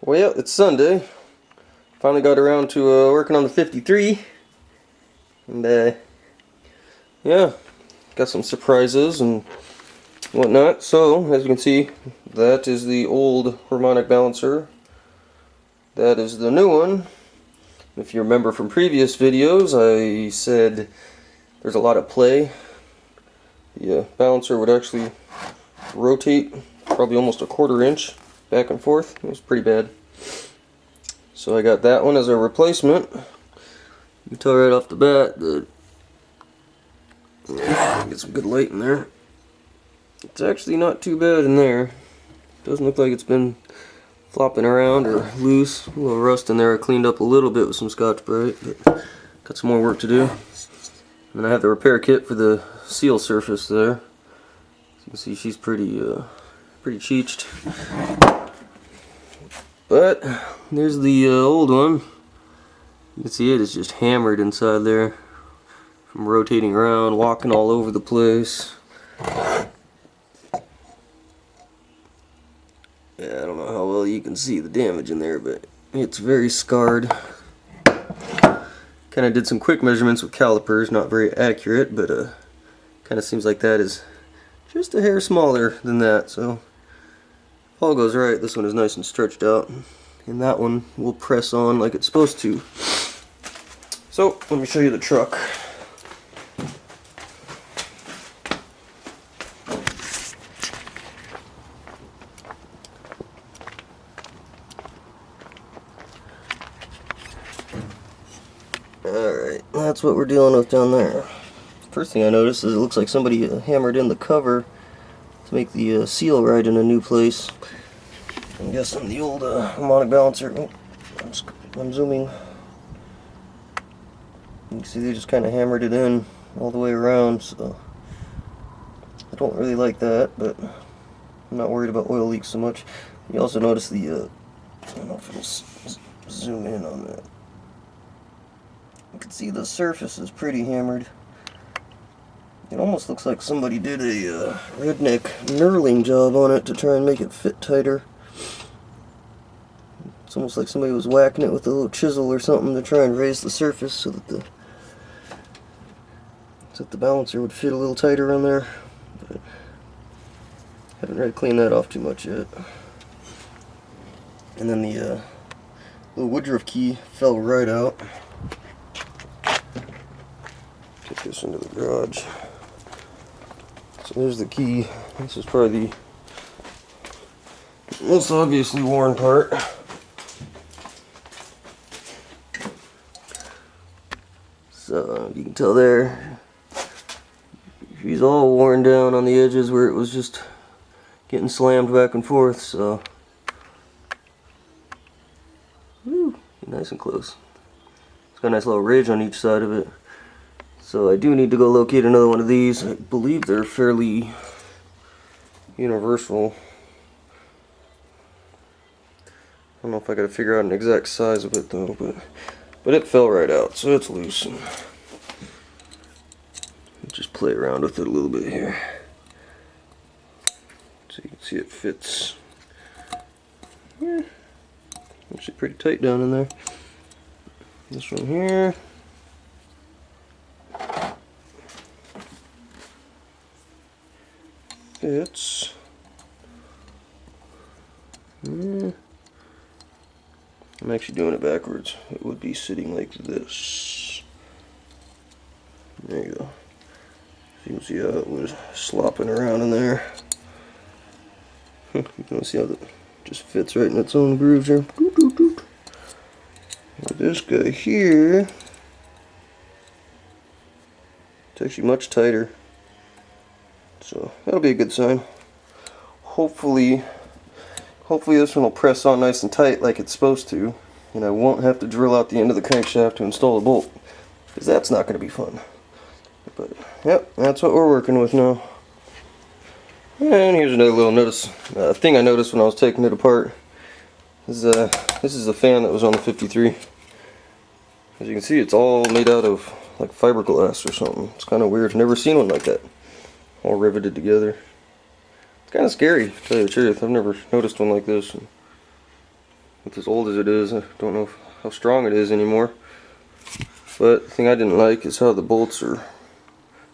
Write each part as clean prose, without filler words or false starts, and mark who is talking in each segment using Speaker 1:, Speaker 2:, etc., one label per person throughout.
Speaker 1: Well, it's Sunday. Finally got around to working on the 53. And yeah, got some surprises and whatnot. So, as you can see, that is the old harmonic balancer. That is the new one. If you remember from previous videos, I said there's a lot of play. The balancer would actually rotate probably almost a quarter inch back and forth. It was pretty bad. So I got that one as a replacement. You can tell right off the bat that, get some good light in there. It's actually not too bad in there. Doesn't look like it's been flopping around or loose. A little rust in there. I cleaned up a little bit with some Scotch-Brite, but got some more work to do. And I have the repair kit for the seal surface there. As you can see, she's pretty cheeched. But there's the old one. You can see it is just hammered inside there from rotating around, walking all over the place. Yeah, I don't know how well you can see the damage in there, but it's very scarred. Kind of did some quick measurements with calipers, not very accurate, but kind of seems like that is just a hair smaller than that. So if all goes right, this one is nice and stretched out, and that one will press on like it's supposed to. So let me show you the truck. Alright, that's what we're dealing with down there. First thing I noticed is it looks like somebody hammered in the cover to make the seal right in a new place. I'm guessing the old harmonic balancer. Oh, I'm zooming. You can see they just kind of hammered it in all the way around, so I don't really like that, but I'm not worried about oil leaks so much. You also notice the, I don't know if it'll zoom in on that. You can see the surface is pretty hammered. It almost looks like somebody did a redneck knurling job on it to try and make it fit tighter. It's almost like somebody was whacking it with a little chisel or something to try and raise the surface so that the balancer would fit a little tighter on there. But haven't really cleaned that off too much yet. And then the little woodruff key fell right out. Get this into the garage. So there's the key. This is probably the most obviously worn part. So you can tell there, she's all worn down on the edges where it was just getting slammed back and forth. So, woo, nice and close. It's got a nice little ridge on each side of it. So I do need to go locate another one of these. I believe they're fairly universal. I don't know if I gotta figure out an exact size of it though, but it fell right out, so it's loose. And just play around with it a little bit here. So you can see it fits. Yeah, actually pretty tight down in there. This one here. Fits. I'm actually doing it backwards. It would be sitting like this. There you go. You can see how it was slopping around in there. You can see how it just fits right in its own grooves here. This guy here, it's actually much tighter. So that'll be a good sign. Hopefully this one will press on nice and tight like it's supposed to, and I won't have to drill out the end of the crankshaft to install a bolt, because that's not going to be fun. But yep, that's what we're working with now. And here's another little thing I noticed when I was taking it apart. This is the fan that was on the 53. As you can see, it's all made out of like fiberglass or something. It's kind of weird. Never seen one like that. All riveted together. It's kind of scary, to tell you the truth. I've never noticed one like this. It's as old as it is. I don't know how strong it is anymore. But the thing I didn't like is how the bolts are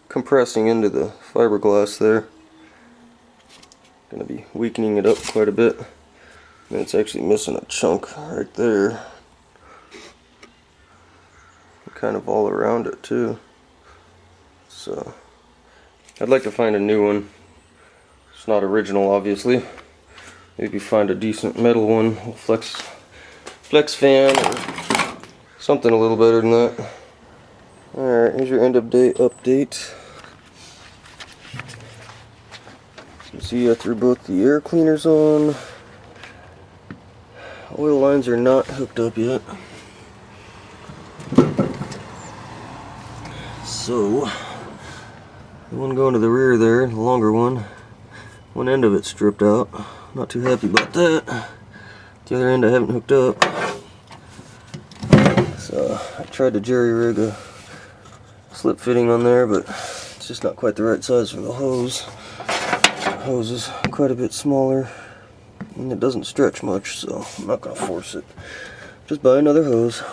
Speaker 1: compressing into the fiberglass there. Gonna be weakening it up quite a bit. And it's actually missing a chunk right there. Kind of all around it too. So I'd like to find a new one. It's not original, obviously. Maybe find a decent metal one, flex fan or something a little better than that. Alright, here's your end of day update. You see I threw both the air cleaners on. Oil lines are not hooked up yet. So, the one going to the rear there, the longer one end of it's stripped out. Not too happy about that. The other end I haven't hooked up. So, I tried to jerry rig a slip fitting on there, but it's just not quite the right size for the hose. The hose is quite a bit smaller, and it doesn't stretch much, so I'm not going to force it. Just buy another hose. I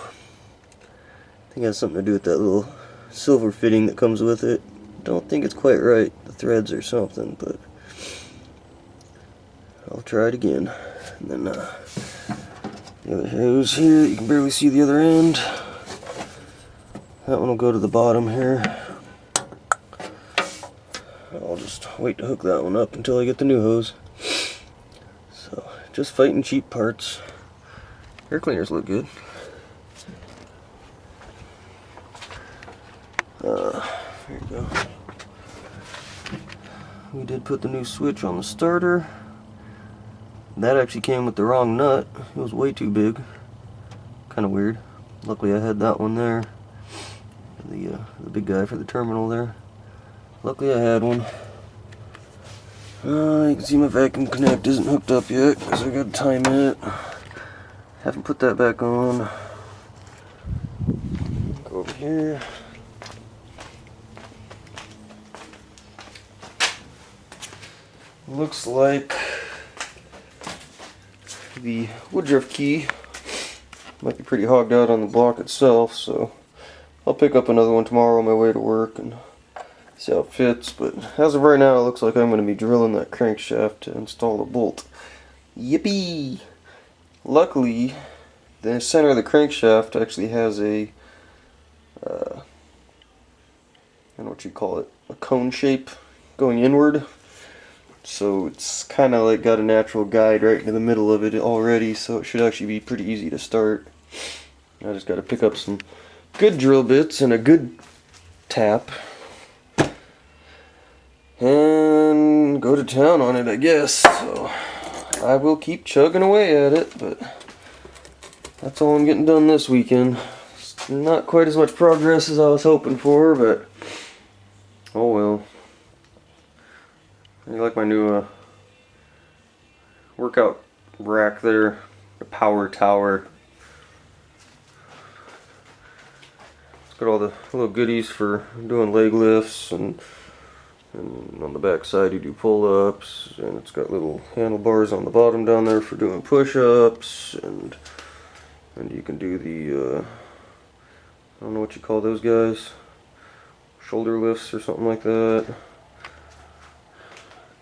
Speaker 1: think it has something to do with that little silver fitting that comes with it. Don't think it's quite right, the threads or something, but I'll try it again. And then the other hose here, you can barely see the other end. That one will go to the bottom here. I'll just wait to hook that one up until I get the new hose. So, just fighting cheap parts. Air cleaners look good. Here you go. We did put the new switch on the starter. That actually came with the wrong nut. It was way too big. Kind of weird. Luckily I had that one there. The big guy for the terminal there. Luckily I had one. You can see my vacuum connect isn't hooked up yet because I got to time it. Haven't put that back on. Go over here. Looks like the Woodruff key might be pretty hogged out on the block itself, so I'll pick up another one tomorrow on my way to work and see how it fits. But as of right now, it looks like I'm going to be drilling that crankshaft to install the bolt. Yippee! Luckily, the center of the crankshaft actually has a I don't know what you call it, a cone shape going inward. So it's kind of like got a natural guide right in the middle of it already, so it should actually be pretty easy to start. I just got to pick up some good drill bits and a good tap and go to town on it, I guess. So I will keep chugging away at it, but that's all I'm getting done this weekend. It's not quite as much progress as I was hoping for, but oh well. I like my new workout rack there, the power tower. It's got all the little goodies for doing leg lifts, and on the back side you do pull-ups, and it's got little handlebars on the bottom down there for doing push-ups, and you can do the I don't know what you call those guys, shoulder lifts or something like that.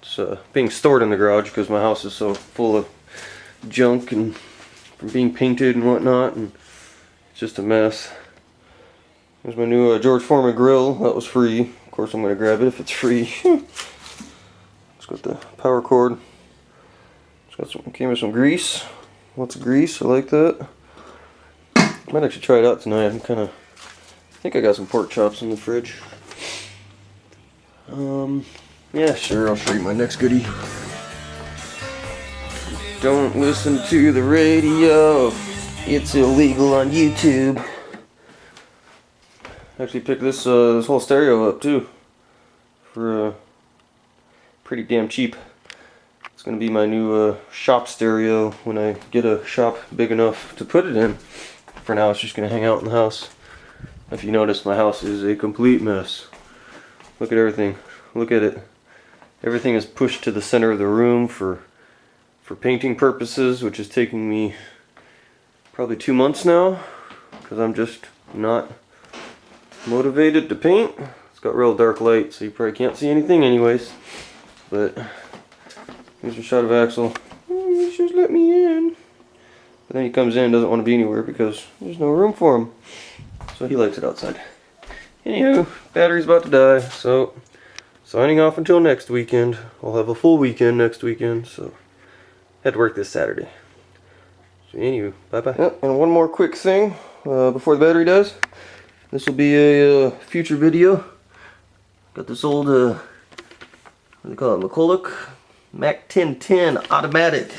Speaker 1: It's being stored in the garage because my house is so full of junk and from being painted and whatnot, and it's just a mess. There's my new George Foreman grill. That was free. Of course I'm going to grab it if it's free. It's got the power cord. It's got some, came with some grease. Lots of grease. I like that. Might actually try it out tonight. I think I got some pork chops in the fridge. Yeah, sure, I'll show you my next goodie. Don't listen to the radio. It's illegal on YouTube. Actually picked this whole stereo up too for pretty damn cheap. It's gonna be my new shop stereo when I get a shop big enough to put it in. For now, it's just gonna hang out in the house. If you notice, my house is a complete mess. Look at everything. Look at it. Everything is pushed to the center of the room for painting purposes, which is taking me probably 2 months now, because I'm just not motivated to paint. It's got real dark light, so you probably can't see anything anyways. But here's a shot of Axel. He's just let me in. But then he comes in, doesn't want to be anywhere because there's no room for him. So he likes it outside. Anywho, battery's about to die, so signing off until next weekend. I'll have a full weekend next weekend, so had to work this Saturday. So anywho, bye-bye. Yep, and one more quick thing before the battery dies. This will be a future video. Got this old, what do they call it, McCulloch Mac 1010 automatic.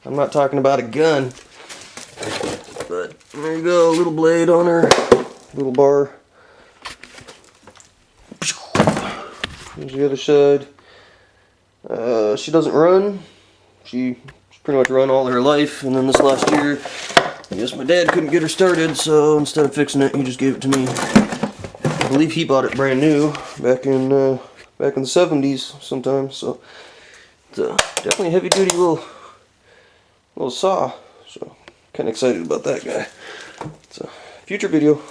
Speaker 1: I'm not talking about a gun. But there you go, little blade on her, little bar. Here's the other side. She doesn't run. She's pretty much run all her life, and then this last year, I guess my dad couldn't get her started, so instead of fixing it, he just gave it to me. I believe he bought it brand new back in the 70s sometime. So it's definitely a heavy duty little saw. So kind of excited about that guy. It's a future video.